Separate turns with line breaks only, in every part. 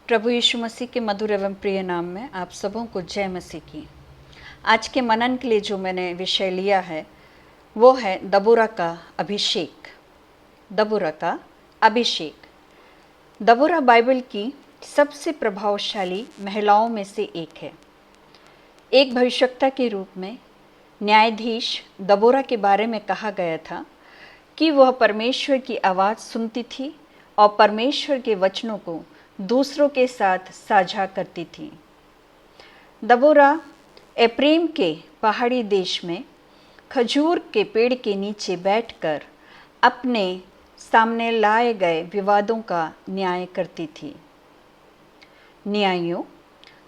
प्रभु यीशु मसीह के मधुर एवं प्रिय नाम में आप सबों को जय मसीह की। आज के मनन के लिए जो मैंने विषय लिया है वो है दबोरा का अभिषेक। दबोरा का अभिषेक। दबोरा बाइबल की सबसे प्रभावशाली महिलाओं में से एक है। एक भविष्यवक्ता के रूप में न्यायाधीश दबोरा के बारे में कहा गया था कि वह परमेश्वर की आवाज़ सुनती थी और परमेश्वर के वचनों को दूसरों के साथ साझा करती थी। दबोरा एप्रेम के पहाड़ी देश में खजूर के पेड़ के नीचे बैठकर अपने सामने लाए गए विवादों का न्याय करती थी। न्यायों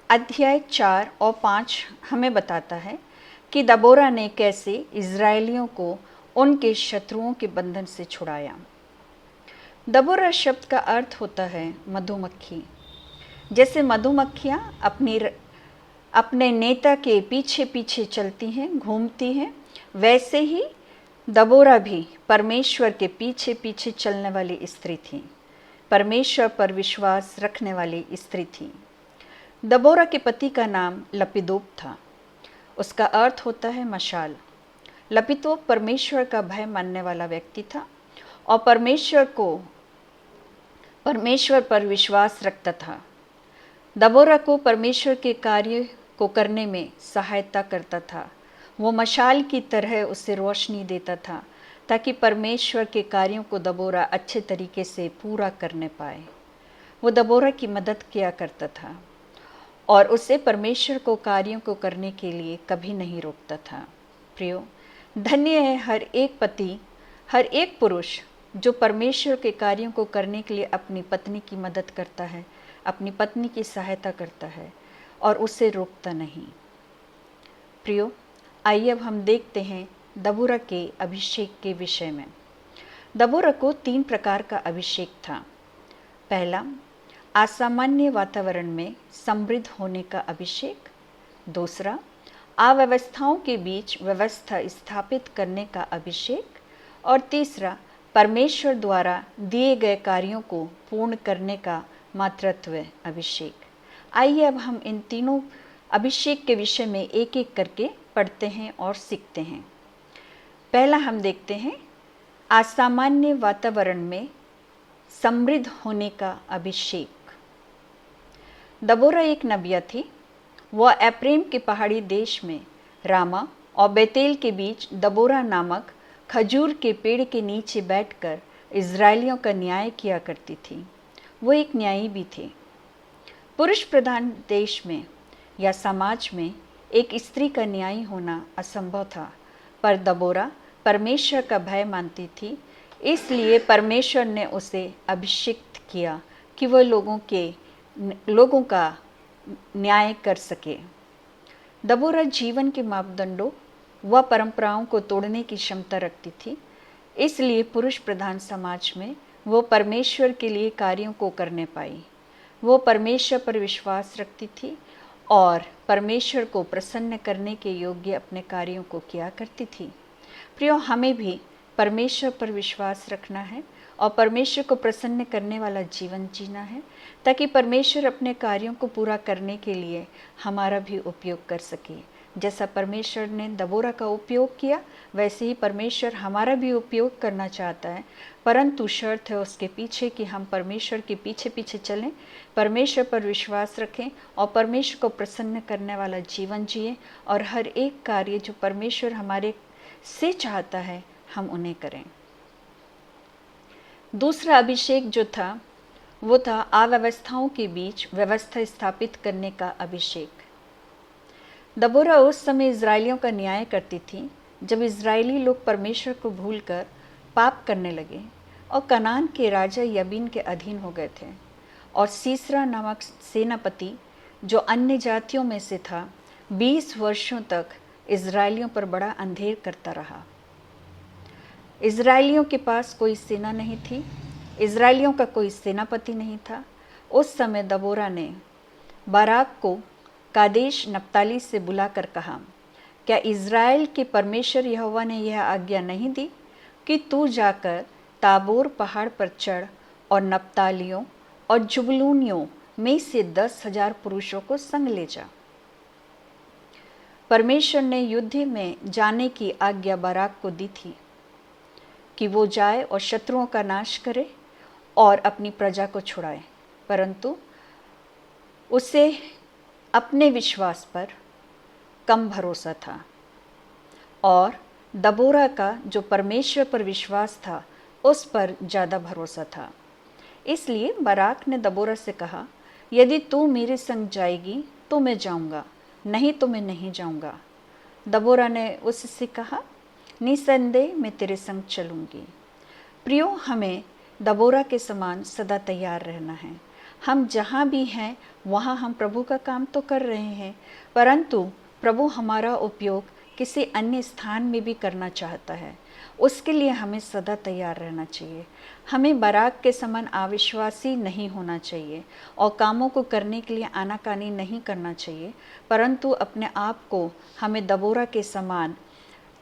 अध्याय 4 और 5 हमें बताता है कि दबोरा ने कैसे इज़राइलियों को उनके शत्रुओं के बंधन से छुड़ाया। दबोरा शब्द का अर्थ होता है मधुमक्खी। जैसे मधुमक्खियाँ अपने नेता के पीछे पीछे चलती हैं, घूमती हैं, वैसे ही दबोरा भी परमेश्वर के पीछे पीछे चलने वाली स्त्री थी। परमेश्वर पर विश्वास रखने वाली स्त्री थी। दबोरा के पति का नाम लपिदोत था। उसका अर्थ होता है मशाल। लपिदोत परमेश्वर का भय मानने वाला व्यक्ति था और परमेश्वर पर विश्वास रखता था। दबोरा को परमेश्वर के कार्य को करने में सहायता करता था। वो मशाल की तरह उसे रोशनी देता था ताकि परमेश्वर के कार्यों को दबोरा अच्छे तरीके से पूरा करने पाए। वो दबोरा की मदद किया करता था और उसे परमेश्वर को कार्यों को करने के लिए कभी नहीं रोकता था। प्रियो, धन्य है हर एक पति, हर एक पुरुष जो परमेश्वर के कार्यों को करने के लिए अपनी पत्नी की मदद करता है, अपनी पत्नी की सहायता करता है और उसे रोकता नहीं। प्रियो, आइए अब हम देखते हैं दबोरा के अभिषेक के विषय में। दबोरा को 3 प्रकार का अभिषेक था। पहला, असामान्य वातावरण में समृद्ध होने का अभिषेक। दूसरा, अव्यवस्थाओं के बीच व्यवस्था स्थापित करने का अभिषेक। और तीसरा, परमेश्वर द्वारा दिए गए कार्यों को पूर्ण करने का मातृत्व अभिषेक। आइए अब हम इन तीनों अभिषेक के विषय में एक एक करके पढ़ते हैं और सीखते हैं। पहला हम देखते हैं असामान्य वातावरण में समृद्ध होने का अभिषेक। दबोरा एक नबिया थी। वह एप्रेम के पहाड़ी देश में रामा और बेतेल के बीच दबोरा नामक खजूर के पेड़ के नीचे बैठकर इज़राइलियों का न्याय किया करती थी। वो एक न्यायी भी थे। पुरुष प्रधान देश में या समाज में एक स्त्री का न्यायी होना असंभव था, पर दबोरा परमेश्वर का भय मानती थी, इसलिए परमेश्वर ने उसे अभिषिक्त किया कि वह लोगों का न्याय कर सके। दबोरा जीवन के मापदंडों व परंपराओं को तोड़ने की क्षमता रखती थी, इसलिए पुरुष प्रधान समाज में वो परमेश्वर के लिए कार्यों को करने पाई। वो परमेश्वर पर विश्वास रखती थी और परमेश्वर को प्रसन्न करने के योग्य अपने कार्यों को किया करती थी। प्रियो, हमें भी परमेश्वर पर विश्वास रखना है और परमेश्वर को प्रसन्न करने वाला जीवन जीना है, ताकि परमेश्वर अपने कार्यों को पूरा करने के लिए हमारा भी उपयोग कर सके। जैसा परमेश्वर ने दबोरा का उपयोग किया, वैसे ही परमेश्वर हमारा भी उपयोग करना चाहता है, परंतु शर्त है उसके पीछे कि हम परमेश्वर के पीछे पीछे चलें, परमेश्वर पर विश्वास रखें और परमेश्वर को प्रसन्न करने वाला जीवन जिए और हर एक कार्य जो परमेश्वर हमारे से चाहता है हम उन्हें करें। दूसरा अभिषेक जो था वो था अव्यवस्थाओं के बीच व्यवस्था स्थापित करने का अभिषेक। दबोरा उस समय इज़राइलियों का न्याय करती थी जब इज़राइली लोग परमेश्वर को भूलकर पाप करने लगे और कनान के राजा यबीन के अधीन हो गए थे, और सीसरा नामक सेनापति जो अन्य जातियों में से था 20 वर्षों तक इज़राइलियों पर बड़ा अंधेर करता रहा। इज़राइलियों के पास कोई सेना नहीं थी, इज़राइलियों का कोई सेनापति नहीं था। उस समय दबोरा ने बाराक को कादेश नप्ताली से बुलाकर कहा, क्या इज़राइल के परमेश्वर यहोवा ने यह आज्ञा नहीं दी कि तू जाकर ताबोर पहाड़ पर चढ़ और नप्तालियों और जुबलूनियों में से 10,000 पुरुषों को संग ले जा। परमेश्वर ने युद्ध में जाने की आज्ञा बाराक को दी थी कि वो जाए और शत्रुओं का नाश करे और अपनी प्रजा को छुड़ाए, परंतु उसे अपने विश्वास पर कम भरोसा था और दबोरा का जो परमेश्वर पर विश्वास था उस पर ज़्यादा भरोसा था। इसलिए बाराक ने दबोरा से कहा, यदि तू मेरे संग जाएगी तो मैं जाऊंगा, नहीं तो मैं नहीं जाऊंगा। दबोरा ने उससे कहा, निसंदेह मैं तेरे संग चलूंगी। प्रियो, हमें दबोरा के समान सदा तैयार रहना है। हम जहाँ भी हैं वहाँ हम प्रभु का काम तो कर रहे हैं, परंतु प्रभु हमारा उपयोग किसी अन्य स्थान में भी करना चाहता है। उसके लिए हमें सदा तैयार रहना चाहिए। हमें बाराक के समान अविश्वासी नहीं होना चाहिए और कामों को करने के लिए आनाकानी नहीं करना चाहिए, परंतु अपने आप को हमें दबोरा के समान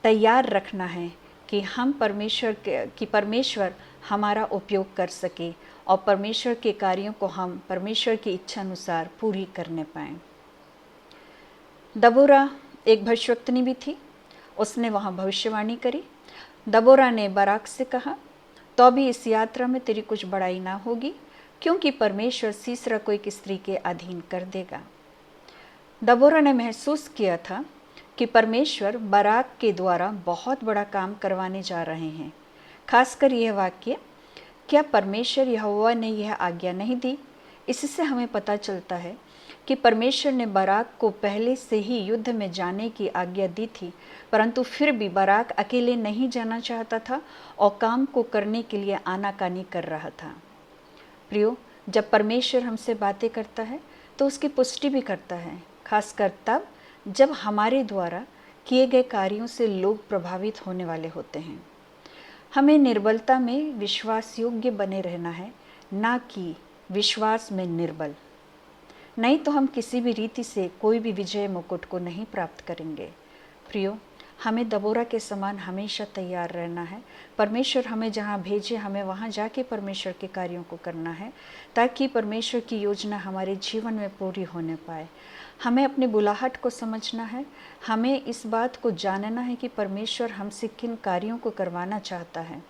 तैयार रखना है कि हम परमेश्वर हमारा उपयोग कर सके और परमेश्वर के कार्यों को हम परमेश्वर की इच्छा अनुसार पूरी करने पाएं। दबोरा एक भविष्यवक्तनी भी थी, उसने वहाँ भविष्यवाणी करी। दबोरा ने बाराक से कहा, तो भी इस यात्रा में तेरी कुछ बड़ाई ना होगी, क्योंकि परमेश्वर सीसरा को एक स्त्री के अधीन कर देगा। दबोरा ने महसूस किया था कि परमेश्वर बाराक के द्वारा बहुत बड़ा काम करवाने जा रहे हैं। खासकर यह वाक्य, क्या परमेश्वर यहोवा ने यह आज्ञा नहीं दी? इससे हमें पता चलता है कि परमेश्वर ने बाराक को पहले से ही युद्ध में जाने की आज्ञा दी थी, परंतु फिर भी बाराक अकेले नहीं जाना चाहता था और काम को करने के लिए आनाकानी कर रहा था। प्रियो, जब परमेश्वर हमसे बातें करता है तो उसकी पुष्टि भी करता है, खासकर तब जब हमारे द्वारा किए गए कार्यों से लोग प्रभावित होने वाले होते हैं। हमें निर्बलता में विश्वास योग्य बने रहना है, ना कि विश्वास में निर्बल। नहीं तो हम किसी भी रीति से कोई भी विजय मुकुट को नहीं प्राप्त करेंगे। प्रियो, हमें दबोरा के समान हमेशा तैयार रहना है। परमेश्वर हमें जहाँ भेजे हमें वहाँ जाके परमेश्वर के कार्यों को करना है, ताकि परमेश्वर की योजना हमारे जीवन में पूरी होने पाए। हमें अपनी बुलाहट को समझना है। हमें इस बात को जानना है कि परमेश्वर हमसे किन कार्यों को करवाना चाहता है।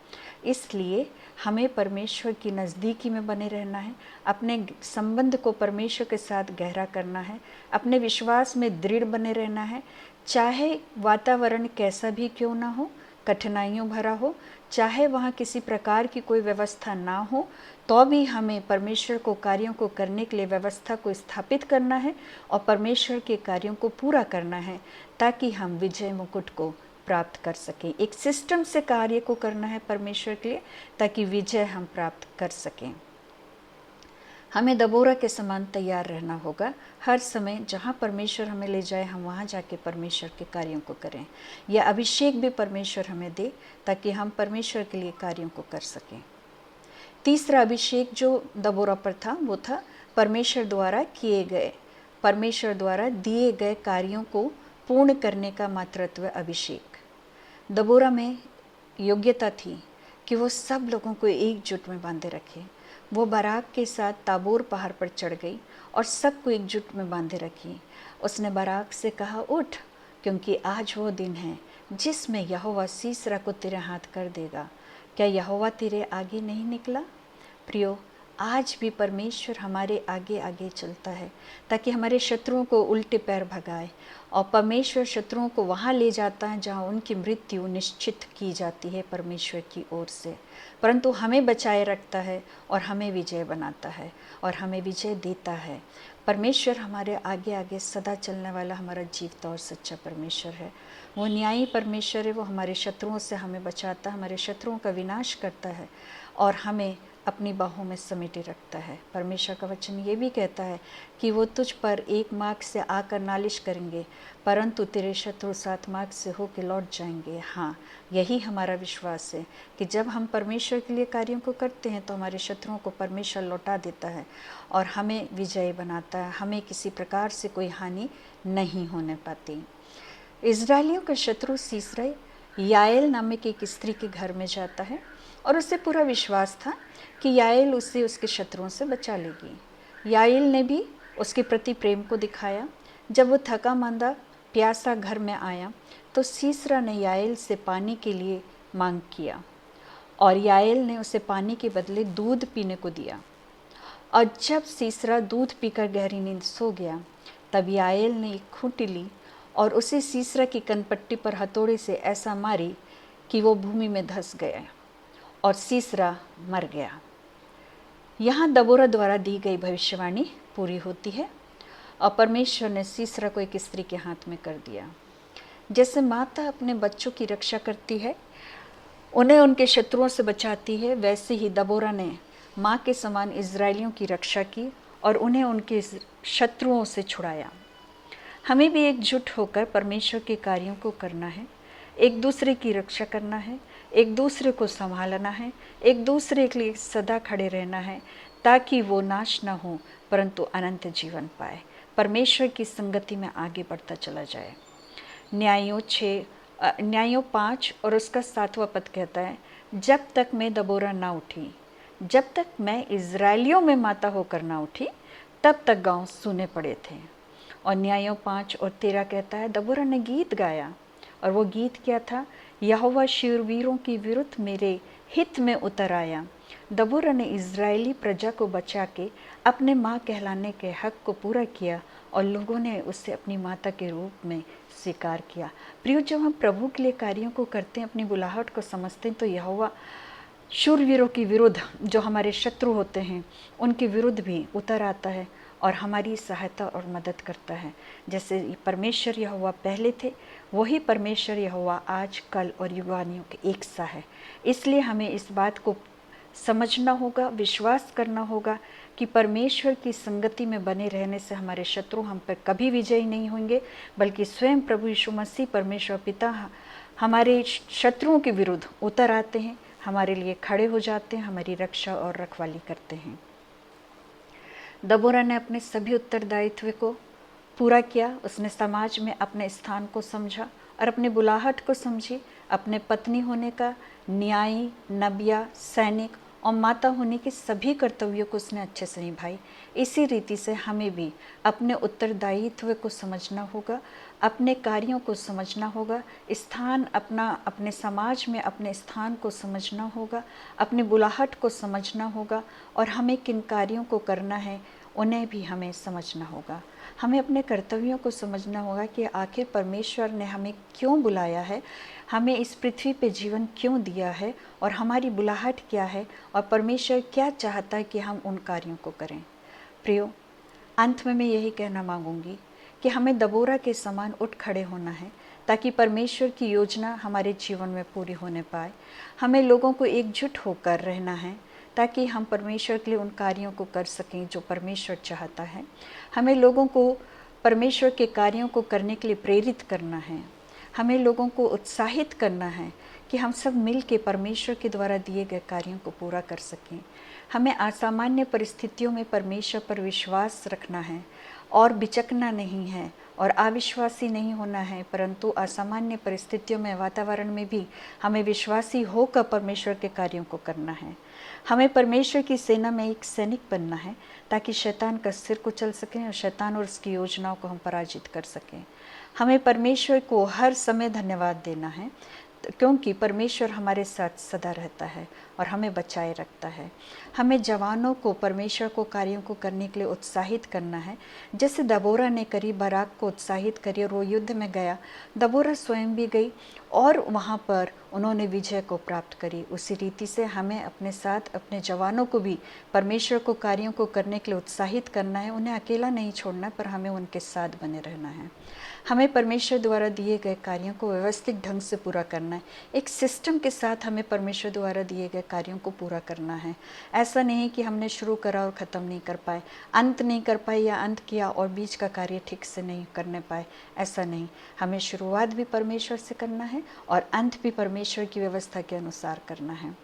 इसलिए हमें परमेश्वर की नज़दीकी में बने रहना है, अपने संबंध को परमेश्वर के साथ गहरा करना है, अपने विश्वास में दृढ़ बने रहना है। चाहे वातावरण कैसा भी क्यों ना हो, कठिनाइयों भरा हो, चाहे वहाँ किसी प्रकार की कोई व्यवस्था ना हो, तो भी हमें परमेश्वर को कार्यों को करने के लिए व्यवस्था को स्थापित करना है और परमेश्वर के कार्यों को पूरा करना है, ताकि हम विजय मुकुट को प्राप्त कर सकें। एक सिस्टम से कार्य को करना है परमेश्वर के लिए, ताकि विजय हम प्राप्त कर सकें। हमें दबोरा के समान तैयार रहना होगा। हर समय जहाँ परमेश्वर हमें ले जाए हम वहाँ जाके परमेश्वर के कार्यों को करें। यह अभिषेक भी परमेश्वर हमें दे, ताकि हम परमेश्वर के लिए कार्यों को कर सकें। तीसरा अभिषेक जो दबोरा पर था वो था परमेश्वर द्वारा दिए गए कार्यों को पूर्ण करने का मातृत्व अभिषेक। दबोरा में योग्यता थी कि वो सब लोगों को एकजुट में बांधे रखे। वो बाराक के साथ ताबोर पहाड़ पर चढ़ गई और सबको एकजुट में बांधे रखी। उसने बाराक से कहा, उठ, क्योंकि आज वो दिन है जिसमें यहोवा सीसरा को तेरे हाथ कर देगा। क्या यहोवा तेरे आगे नहीं निकला? प्रियो, आज भी परमेश्वर हमारे आगे आगे चलता है, ताकि हमारे शत्रुओं को उल्टे पैर भगाए, और परमेश्वर शत्रुओं को वहाँ ले जाता है जहाँ उनकी मृत्यु निश्चित की जाती है परमेश्वर की ओर से, परंतु हमें बचाए रखता है और हमें विजय बनाता है और हमें विजय देता है। परमेश्वर हमारे आगे आगे सदा चलने वाला हमारा जीवता और सच्चा परमेश्वर है। वो न्यायी परमेश्वर है। वो हमारे शत्रुओं से हमें बचाता है, हमारे शत्रुओं का विनाश करता है और हमें अपनी बाहों में समेटे रखता है। परमेश्वर का वचन ये भी कहता है कि वो तुझ पर एक मार्ग से आकर नालिश करेंगे, परंतु तेरे शत्रु 7 मार्ग से होकर लौट जाएंगे। हाँ, यही हमारा विश्वास है कि जब हम परमेश्वर के लिए कार्यों को करते हैं तो हमारे शत्रुओं को परमेश्वर लौटा देता है और हमें विजयी बनाता है। हमें किसी प्रकार से कोई हानि नहीं होने पाती। इजरायलियों का शत्रु सीसरा याएल नामक एक स्त्री के घर में जाता है और उसे पूरा विश्वास था कि याएल उसे उसके शत्रुओं से बचा लेगी। याएल ने भी उसके प्रति प्रेम को दिखाया। जब वो थका मांदा प्यासा घर में आया तो सीसरा ने याएल से पानी के लिए मांग किया और याएल ने उसे पानी के बदले दूध पीने को दिया। और जब सीसरा दूध पीकर गहरी नींद सो गया तब याएल ने एक खूंटी ली और उसे सीसरा की कनपट्टी पर हथौड़े से ऐसा मारी कि वो भूमि में धंस गया और सीसरा मर गया। यहाँ दबोरा द्वारा दी गई भविष्यवाणी पूरी होती है और परमेश्वर ने सीसरा को एक स्त्री के हाथ में कर दिया। जैसे माता अपने बच्चों की रक्षा करती है, उन्हें उनके शत्रुओं से बचाती है, वैसे ही दबोरा ने माँ के समान इज़राइलियों की रक्षा की और उन्हें उनके शत्रुओं से छुड़ाया। हमें भी एकजुट होकर परमेश्वर के कार्यों को करना है, एक दूसरे की रक्षा करना है, एक दूसरे को संभालना है, एक दूसरे के लिए सदा खड़े रहना है ताकि वो नाश न हो परंतु अनंत जीवन पाए, परमेश्वर की संगति में आगे बढ़ता चला जाए। न्यायों 5 और उसका 7वां पद कहता है, जब तक मैं दबोरा ना उठी, जब तक मैं इज़राइलियों में माता होकर ना उठी, तब तक गांव सूने पड़े थे। और न्यायों 5 और 13 कहता है, दबोरा ने गीत गाया और वो गीत क्या था? यहोवा शूरवीरों के विरुद्ध मेरे हित में उतर आया। दबोरा ने इज़राइली प्रजा को बचा के अपने माँ कहलाने के हक को पूरा किया और लोगों ने उसे अपनी माता के रूप में स्वीकार किया। प्रियो, जब हम प्रभु के लिए कार्यों को करते हैं, अपनी बुलाहट को समझते हैं, तो यहोवा शूरवीरों के विरुद्ध, जो हमारे शत्रु होते हैं, उनके विरुद्ध भी उतर आता है और हमारी सहायता और मदद करता है। जैसे परमेश्वर यहोवा पहले थे, वही परमेश्वर यहोवा आज, कल और युगानियों के एक सा है। इसलिए हमें इस बात को समझना होगा, विश्वास करना होगा कि परमेश्वर की संगति में बने रहने से हमारे शत्रु हम पर कभी विजयी नहीं होंगे, बल्कि स्वयं प्रभु यीशु मसीह परमेश्वर पिता हमारे शत्रुओं के विरुद्ध उतर आते हैं, हमारे लिए खड़े हो जाते हैं, हमारी रक्षा और रखवाली करते हैं। दबोरा ने अपने सभी उत्तरदायित्व को पूरा किया। उसने समाज में अपने स्थान को समझा और अपने बुलाहट को समझी। अपने पत्नी होने का, न्यायी, नबिया, सैनिक और माता होने के सभी कर्तव्यों को उसने अच्छे से निभाई। इसी रीति से हमें भी अपने उत्तरदायित्व को समझना होगा, अपने कार्यों को समझना होगा, स्थान अपना, अपने समाज में अपने स्थान को समझना होगा, अपने बुलाहट को समझना होगा और हमें किन कार्यों को करना है उन्हें भी हमें समझना होगा। हमें अपने कर्तव्यों को समझना होगा कि आखिर परमेश्वर ने हमें क्यों बुलाया है, हमें इस पृथ्वी पे जीवन क्यों दिया है और हमारी बुलाहट क्या है और परमेश्वर क्या चाहता है कि हम उन कार्यों को करें। प्रियो, अंत में मैं यही कहना मांगूंगी कि हमें दबोरा के समान उठ खड़े होना है ताकि परमेश्वर की योजना हमारे जीवन में पूरी होने पाए। हमें लोगों को एकजुट होकर रहना है ताकि हम परमेश्वर के लिए उन कार्यों को कर सकें जो परमेश्वर चाहता है। हमें लोगों को परमेश्वर के कार्यों को करने के लिए प्रेरित करना है। हमें लोगों को उत्साहित करना है कि हम सब मिल के परमेश्वर के द्वारा दिए गए कार्यों को पूरा कर सकें। हमें असामान्य परिस्थितियों में परमेश्वर पर विश्वास रखना है और बिचकना नहीं है और अविश्वासी नहीं होना है, परंतु असामान्य परिस्थितियों में, वातावरण में भी हमें विश्वासी होकर परमेश्वर के कार्यों को करना है। हमें परमेश्वर की सेना में एक सैनिक बनना है ताकि शैतान का सिर कुचल सकें और शैतान और उसकी योजनाओं को हम पराजित कर सकें। हमें परमेश्वर को हर समय धन्यवाद देना है क्योंकि परमेश्वर हमारे साथ सदा रहता है और हमें बचाए रखता है। हमें जवानों को परमेश्वर को कार्यों को करने के लिए उत्साहित करना है, जैसे दबोरा ने करी, बराक को उत्साहित करी और वो युद्ध में गया। दबोरा स्वयं भी गई और वहाँ पर उन्होंने विजय को प्राप्त करी। उसी रीति से हमें अपने साथ अपने जवानों को भी परमेश्वर को कार्यों को करने के लिए उत्साहित करना है, उन्हें अकेला नहीं छोड़ना, पर हमें उनके साथ बने रहना है। हमें परमेश्वर द्वारा दिए गए कार्यों को व्यवस्थित ढंग से पूरा करना है। एक सिस्टम के साथ हमें परमेश्वर द्वारा दिए गए कार्यों को पूरा करना है। ऐसा नहीं कि हमने शुरू करा और ख़त्म नहीं कर पाए, अंत नहीं कर पाए या अंत किया और बीच का कार्य ठीक से नहीं करने पाए, ऐसा नहीं। हमें शुरुआत भी परमेश्वर से करना है और अंत भी परमेश्वर की व्यवस्था के अनुसार करना है।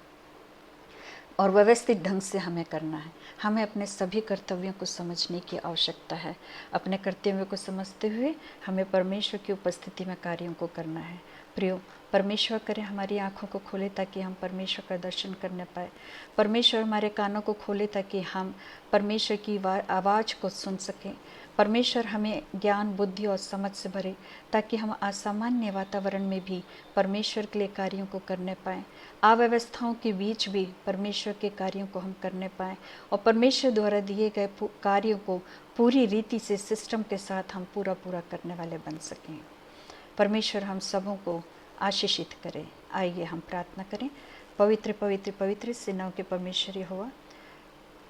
और व्यवस्थित ढंग से हमें करना है। हमें अपने सभी कर्तव्यों को समझने की आवश्यकता है। अपने कर्तव्यों को समझते हुए हमें परमेश्वर की उपस्थिति में कार्यों को करना है। प्रियो, परमेश्वर करे हमारी आँखों को खोले ताकि हम परमेश्वर का दर्शन करने पाए। परमेश्वर हमारे कानों को खोले ताकि हम परमेश्वर की आवाज़ को सुन सकें। परमेश्वर हमें ज्ञान, बुद्धि और समझ से भरे ताकि हम असामान्य वातावरण में भी परमेश्वर के लिए कार्यों को करने पाएँ। अव्यवस्थाओं के बीच भी परमेश्वर के कार्यों को हम करने पाएँ और परमेश्वर द्वारा दिए गए कार्यों को पूरी रीति से, सिस्टम के साथ हम पूरा करने वाले बन सकें। परमेश्वर हम सबों को आशीषित करे। आइए हम प्रार्थना करें। पवित्र पवित्र पवित्र सेनाओं के परमेश्वर यहोवा,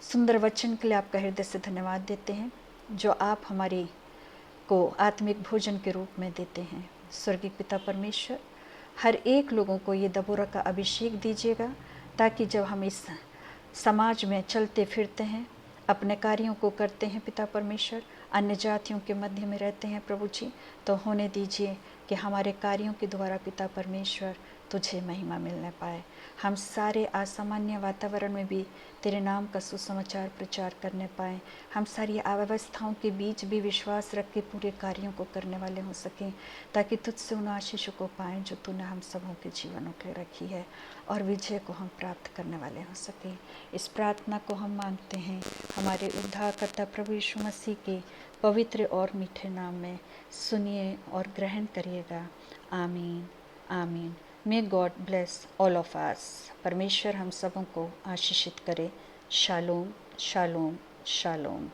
सुंदर वचन के लिए आपका हृदय से धन्यवाद देते हैं जो आप हमारी को आत्मिक भोजन के रूप में देते हैं। स्वर्गीय पिता परमेश्वर, हर एक लोगों को ये दबोरा का अभिषेक दीजिएगा ताकि जब हम इस समाज में चलते फिरते हैं, अपने कार्यों को करते हैं पिता परमेश्वर, अन्य जातियों के मध्य में रहते हैं प्रभु जी, तो होने दीजिए कि हमारे कार्यों के द्वारा पिता परमेश्वर तुझे महिमा मिलने पाए। हम सारे असामान्य वातावरण में भी तेरे नाम का सुसमाचार प्रचार करने पाएँ। हम सारी अव्यवस्थाओं के बीच भी विश्वास रख के पूरे कार्यों को करने वाले हो सकें ताकि तुझसे उन आशीषों को पाएँ जो तूने हम सबों के जीवनों के रखी है और विजय को हम प्राप्त करने वाले हो सकें। इस प्रार्थना को हम मांगते हैं हमारे उद्धारकर्ता प्रभु यीशु मसीह के पवित्र और मीठे नाम में। सुनिए और ग्रहण करिएगा। आमीन आमीन। May God bless all of us. परमेश्वर हम सबों को आशीषित करे। Shalom shalom shalom.